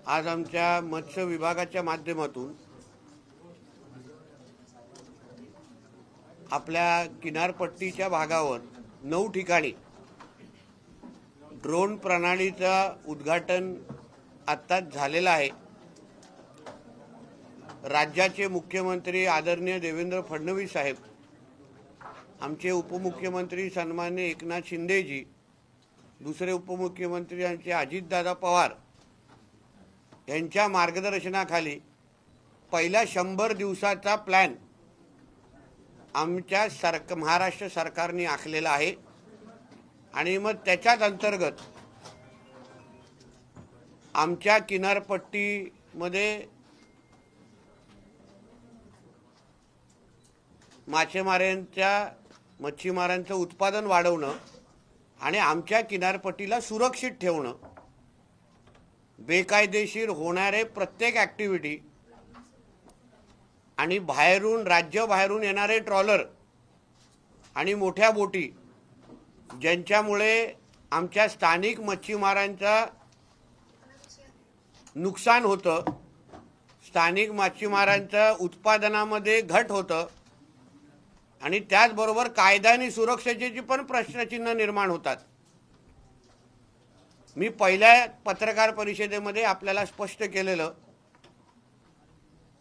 आज आमच्या मत्स्य विभागाच्या माध्यमातून आपल्या किनारपट्टीच्या भागावर 9 ठिकाणी ड्रोन प्रणालीचा उद्घाटन आत्ताच झालेला आहे। राज्याचे मुख्यमंत्री आदरणीय देवेंद्र फडणवीस साहेब, आमचे उपमुख्यमंत्री सन्माननीय एकनाथ शिंदेजी, दुसरे उपमुख्यमंत्री आमचे अजितदादा पवार यांच्या मार्गदर्शनाखाली पहिला 100 दिवसाचा प्लॅन आमच्या महाराष्ट्र सरकारने आखलेला आहे आणि मग त्याच्याच अंतर्गत आमच्या किनारपट्टीमध्ये मच्छीमारांचं उत्पादन वाढवणं आणि आमच्या किनारपट्टीला सुरक्षित ठेवणं, बेकायदेशीर होणारे प्रत्येक ॲक्टिव्हिटी आणि राज्याबाहेरून येणारे ट्रॉलर आणि मोठ्या बोटी ज्यांच्यामुळे आमच्या स्थानिक मच्छीमारांचा नुकसान होतं, स्थानिक मच्छीमारांच्या उत्पादनामध्ये घट होतं आणि त्याचबरोबर कायदा आणि सुरक्षेचे पण प्रश्नचिन्ह निर्माण होतात। मी पहिल्या पत्रकार परिषदेमध्ये आपल्याला स्पष्ट केलेलं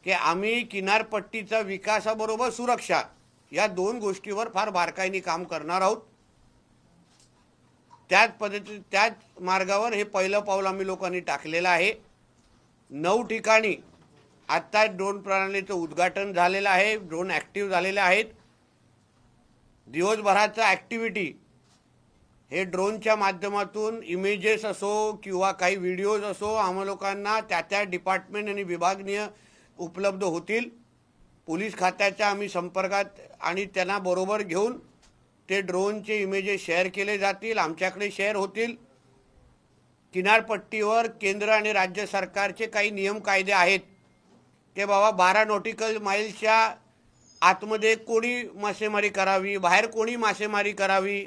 की आम्ही किनारपट्टीचा विकासाबरोबर सुरक्षा या 2 गोष्टीवर फार बारकाईने काम करणार आहोत। त्याच मार्गावर हे पहिलं पाऊल आम्ही लोकांनी टाकलेलं आहे। 9 ठिकाणी आता ड्रोन प्रणालीचं उद्घाटन झालेलं आहे, ड्रोन ॲक्टिव्ह झालेले आहेत। दिवसभराचं ॲक्टिव्हिटी हे ड्रोनच्या माध्यमातून इमेजेस असो किंवा काही व्हिडिओज असो आम्हा लोकांना त्या डिपार्टमेंट आणि विभागीय उपलब्ध होतील। पोलीस खात्याच्या आम्ही संपर्कात आणि त्यांना बरोबर घेऊन ते ड्रोनचे इमेजेस शेअर केले जातील, आमच्याकडे शेअर होतील। किनारपट्टीवर केंद्र आणि राज्य सरकारचे काही नियम कायदे आहेत की बाबा 12 नॉटिकल माईल्सच्या आतमध्ये कोणी मासेमारी करावी, बाहेर कोणी मासेमारी करावी,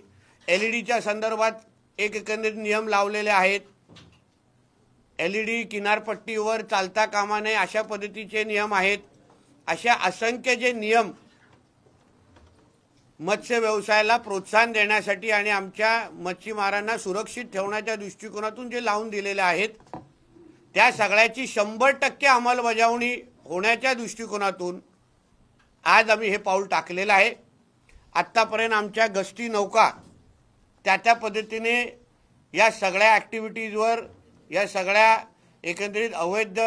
LED संदर्भात एकंदरीत नियम लावलेले आहेत। LED किनारपट्टीवर चालता कामा नये अशा पद्धतीचे नियम आहेत। अशा असंख्य जे नियम मत्स्य व्यवसायाला प्रोत्साहन देण्यासाठी आणि आमच्या मच्छीमारांना सुरक्षित ठेवण्याच्या दृष्टिकोनातून जे लावून दिलेले आहेत त्या सगळ्याची 100% अंमलबजावणी होण्याच्या दृष्टिकोनातून आज आम्ही हे पाऊल टाकलेलं आहे। आत्तापर्यंत आमच्या गस्ती नौका त्या पद्धतीने या सगळ्या ॲक्टिव्हिटीजवर, या सगळ्या एकंदरीत अवैध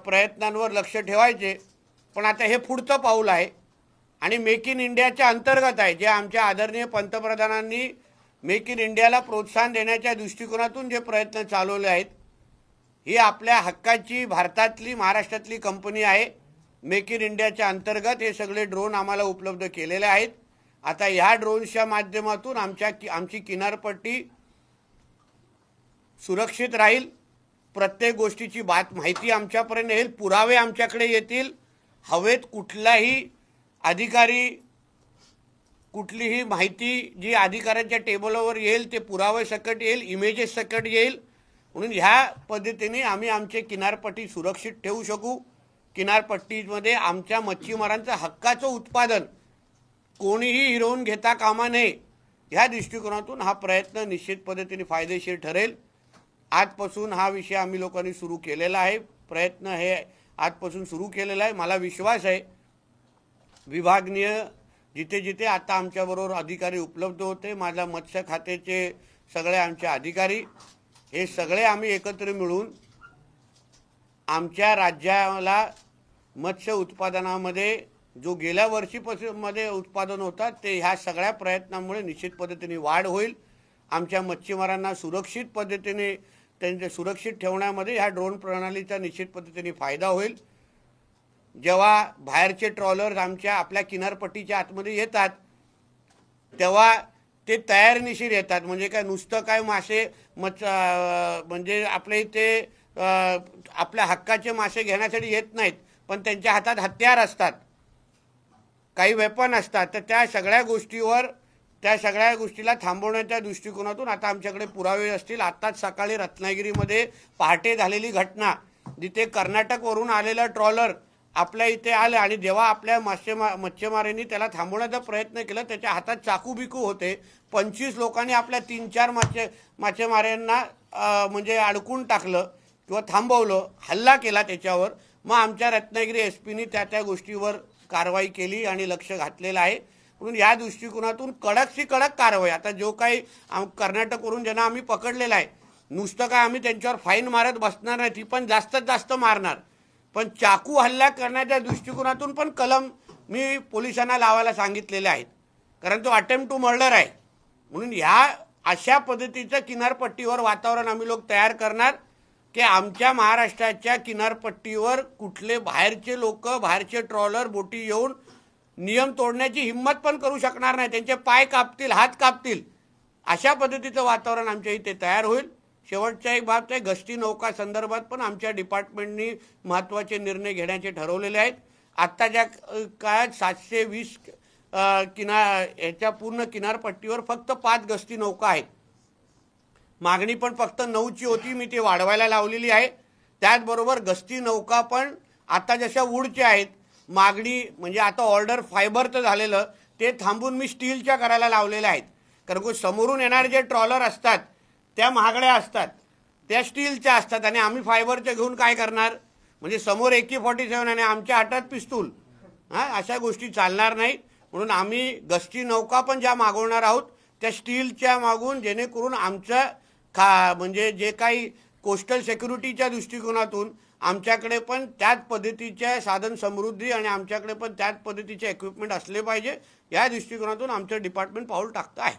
प्रयत्नांवर लक्ष ठेवायचे, पण आता हे पुढचं पाऊल आहे आणि मेक इन इंडियाच्या अंतर्गत आहे। जे आमच्या आदरणीय पंतप्रधानांनी मेक इन इंडियाला प्रोत्साहन देण्याच्या दृष्टिकोनातून जे प्रयत्न चालवले आहेत, ही आपल्या हक्काची भारतातली महाराष्ट्रातली कंपनी आहे। मेक इन इंडियाच्या अंतर्गत हे सगळे ड्रोन आम्हाला उपलब्ध केलेले आहेत। आता ह्या ड्रोनच्या माध्यमातून आमची किनारपट्टी सुरक्षित राहील, प्रत्येक गोष्टीची माहिती आमच्यापर्यंत येईल, पुरावे आमच्याकडे येतील। हवेत कुठलाही अधिकारी कुठलीही माहिती जी अधिकाऱ्यांच्या टेबलवर येईल ते पुरावे सकट येईल, इमेजेस सकट येईल, म्हणून ह्या पद्धतीने आम्ही आमचे किनारपट्टी सुरक्षित ठेवू शकू। किनारपट्टीमध्ये आमच्या मच्छीमारांचं हक्काचं उत्पादन कोणीही हिरावून घेता कामा नये ह्या दृष्टिकोनातून हा प्रयत्न निश्चित पद्धतीने फायदेशीर ठरेल। आजपासून हा विषय आम्ही लोकांनी सुरू केलेला आहे, प्रयत्न हे आजपासून सुरू केलेला आहे। मला विश्वास आहे विभागीय जिथे जिथे आता आमच्याबरोबर अधिकारी उपलब्ध होते, माझ्या मत्स्य खात्याचे सगळे आमचे अधिकारी, हे सगळे आम्ही एकत्र मिळून आमच्या राज्याला मत्स्य उत्पादनामध्ये जो गेल्या वर्षीपासून उत्पादन होतात ते ह्या सगळ्या प्रयत्नांमुळे निश्चित पद्धतीने वाढ होईल। आमच्या मच्छीमारांना सुरक्षित पद्धतीने त्यांचे सुरक्षित ठेवण्यामध्ये ह्या ड्रोन प्रणालीचा निश्चित पद्धतीने फायदा होईल। जेव्हा बाहेरचे ट्रॉलर्स आपल्या किनारपट्टीच्या आतमध्ये येतात तेव्हा ते तयारीनिशीर येतात, म्हणजे काय नुसतं काय मासे म्हणजे आपल्या इथे आपल्या हक्काचे मासे घेण्यासाठी येत नाहीत, पण त्यांच्या हातात हत्यार असतात, काही वेपन असतात, तर त्या सगळ्या गोष्टीवर त्या सगळ्या गोष्टीला थांबवण्याच्या दृष्टिकोनातून आता आमच्याकडे पुरावे असतील। आताच सकाळी रत्नागिरीमध्ये पहाटे झालेली घटना, जिथे कर्नाटकवरून आलेला ट्रॉलर आपल्या इथे आलं आणि जेव्हा आपल्या मच्छीमारांनी त्याला थांबवण्याचा प्रयत्न केला, त्याच्या हातात चाकू बिकू होते। 25 लोकांनी आपल्या 3-4 मासेमारांना म्हणजे अडकून टाकलं किंवा थांबवलं, हल्ला केला त्याच्यावर। मग आमच्या रत्नागिरी एसपीनी त्या गोष्टीवर कारवाई केली आणि लक्ष घातलेलं आहे। म्हणून या दृष्टिकोनातून कडकशी कडक कारवाई। आता जो काही कर्नाटकवरून ज्यांना आम्ही पकडलेला आहे, नुसतं काय आम्ही त्यांच्यावर फाईन मारत बसणार नाही, ती पण जास्तीत जास्त मारणार, पण चाकू हल्ला करण्याच्या दृष्टिकोनातून पण कलम मी पोलिसांना लावायला सांगितलेले आहेत, कारण तो अटेम्प्ट टू मर्डर आहे। म्हणून ह्या अशा पद्धतीचं किनारपट्टीवर वातावरण आम्ही लोक तयार करणार की आमच्या महाराष्ट्राच्या किनारपट्टीवर कुठले बाहेरचे लोक, बाहेरचे ट्रॉलर बोटी येऊन नियम तोडण्याची हिम्मत पण करू शकणार नाही। त्यांचे पाय कापतील, हात कापतील, अशा पद्धतीचं वातावरण आमच्या इथे तयार होईल। शेवटचा एक बाब आहे, गस्ती नौका संदर्भात पण आमच्या डिपार्टमेंटनी महत्त्वाचे निर्णय घेण्याचे ठरवलेले आहेत। आत्ताच्या काळात 720 ह्याच्या पूर्ण किनारपट्टीवर फक्त 5 गस्ती नौका आहेत। मागणी पण फक्त 9ची होती, मी ती वाढवायला लावलेली आहे। त्याचबरोबर गस्ती नौका पण आता जशा वूडच्या आहेत, मागणी म्हणजे आता ऑर्डर फायबरचं झालेलं ते थांबून मी स्टीलच्या करायला लावलेल्या आहेत, कारण समोरून येणारे जे ट्रॉलर असतात त्या महागड्या असतात, त्या स्टीलच्या असतात आणि आम्ही फायबरच्या घेऊन काय करणार? म्हणजे समोर AK-47 आणि आमच्या हातात पिस्तूल, अशा गोष्टी चालणार नाही। म्हणून आम्ही गस्ती नौका पण ज्या मागवणार आहोत त्या स्टीलच्या मागून, जेणेकरून आमचं म्हणजे जे काही कोस्टल सिक्युरिटीच्या दृष्टिकोनातून आमच्याकडे पण त्याच पद्धतीच्या साधन समृद्धी आणि आमच्याकडे पण त्याच पद्धतीचे इक्विपमेंट असले पाहिजे, या दृष्टिकोनातून आमचं डिपार्टमेंट पाऊल टाकतं आहे।